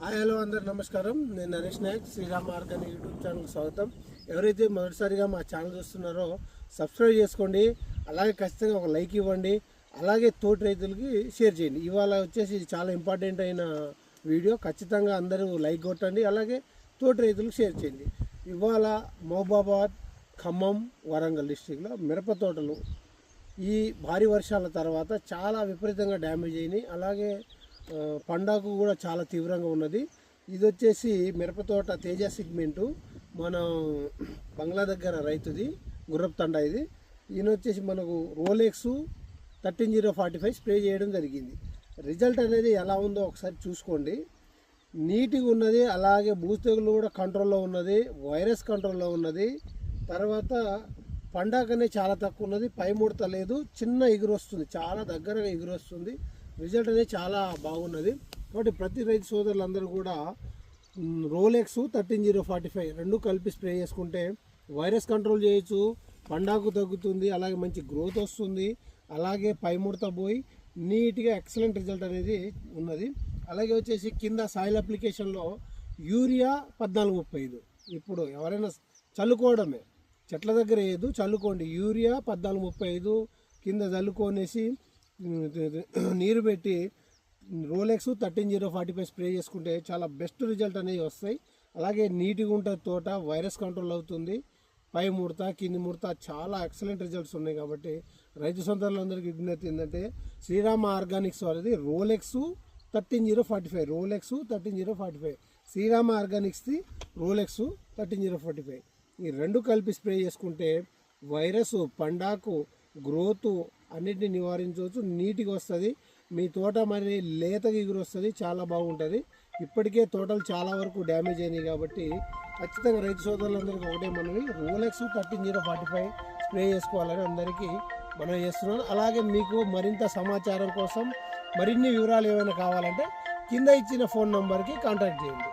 Hello అందరు నమస్కారం. నేను నరేష్ నాయక్, శ్రీరామ్ ఆర్గానిక్ యూట్యూబ్ ఛానల్కి స్వాగతం. ఎవరైతే మొదటిసారిగా మా ఛానల్ చూస్తున్నారో సబ్స్క్రైబ్ చేసుకోండి, అలాగే ఖచ్చితంగా ఒక లైక్ ఇవ్వండి, అలాగే తోటి రైతులకి షేర్ చేయండి. ఇవాళ వచ్చేసి ఇది చాలా ఇంపార్టెంట్ అయిన వీడియో, ఖచ్చితంగా అందరూ లైక్ కొట్టండి, అలాగే తోటి రైతులకు షేర్ చేయండి. ఇవాళ మహబూబాబాద్, ఖమ్మం, వరంగల్ డిస్టిక్లో మిరప తోటలు ఈ భారీ వర్షాల తర్వాత చాలా విపరీతంగా డ్యామేజ్ అయినాయి. అలాగే పండాకు కూడా చాలా తీవ్రంగా ఉన్నది. ఇది వచ్చేసి మిరపతోట తేజ సిగ్మెంటు, మన బంగ్లా దగ్గర రైతుది, గుర్రపు తండా ఇది. ఈయన వచ్చేసి మనకు రోలెక్స్ 13045 స్ప్రే చేయడం జరిగింది. రిజల్ట్ అనేది ఎలా ఉందో ఒకసారి చూసుకోండి. నీట్గా ఉన్నది, అలాగే బూజుతెగులు కూడా కంట్రోల్లో ఉన్నది, వైరస్ కంట్రోల్లో ఉన్నది. తర్వాత పండాకు అనేది చాలా తక్కువ ఉన్నది, పై ముడత లేదు, చిన్న ఎగురు వస్తుంది, చాలా దగ్గరగా ఎగురు వస్తుంది. రిజల్ట్ అనేది చాలా బాగున్నది. కాబట్టి ప్రతి రైతు సోదరులందరూ కూడా రోలెక్స్ 13045 రెండు కలిపి స్ప్రే చేసుకుంటే వైరస్ కంట్రోల్ చేయొచ్చు, పండాకు తగ్గుతుంది, అలాగే మంచి గ్రోత్ వస్తుంది, అలాగే పై ముడత పోయి నీట్గా ఎక్సలెంట్ రిజల్ట్ అనేది ఉన్నది. అలాగే వచ్చేసి కింద సాయిల్ అప్లికేషన్లో యూరియా 1435. ఇప్పుడు ఎవరైనా చల్లుకోవడమే, చెట్ల దగ్గర వేయదు, చల్లుకోండి. యూరియా 1435 కింద చల్లుకొనేసి నీరు పెట్టి రోలెక్స్ 13045 స్ప్రే చేసుకుంటే చాలా బెస్ట్ రిజల్ట్ అనేవి వస్తాయి. అలాగే నీట్గా ఉంటుంది తోట, వైరస్ కంట్రోల్ అవుతుంది, పై ముడత కింది ముడత చాలా ఎక్సలెంట్ రిజల్ట్స్ ఉన్నాయి. కాబట్టి రైతు సోదరులందరికీ విజ్ఞప్తి ఏంటంటే శ్రీరామ ఆర్గానిక్స్ వారిది రోలెక్స్ 13045, రోలెక్స్ 13045, శ్రీరామ ఆర్గానిక్స్ది రోలెక్స్ 13045 ఈ రెండు కలిపి స్ప్రే చేసుకుంటే వైరస్, పండాకు, గ్రోత్ అన్నిటిని నివారించవచ్చు, నీట్గా వస్తుంది. మీ తోట మరి లేతగా ఎగురు వస్తుంది, చాలా బాగుంటుంది. ఇప్పటికే తోటలు చాలా వరకు డ్యామేజ్ అయినాయి. కాబట్టి ఖచ్చితంగా రైతు సోదరులందరికీ ఒకటే మనవి, రోలెక్స్ 13045 స్ప్రే చేసుకోవాలని అందరికీ మనం చేస్తున్నాను. అలాగే మీకు మరింత సమాచారం కోసం మరిన్ని వివరాలు ఏమైనా కావాలంటే కింద ఇచ్చిన ఫోన్ నంబర్కి కాంటాక్ట్ చేయండి.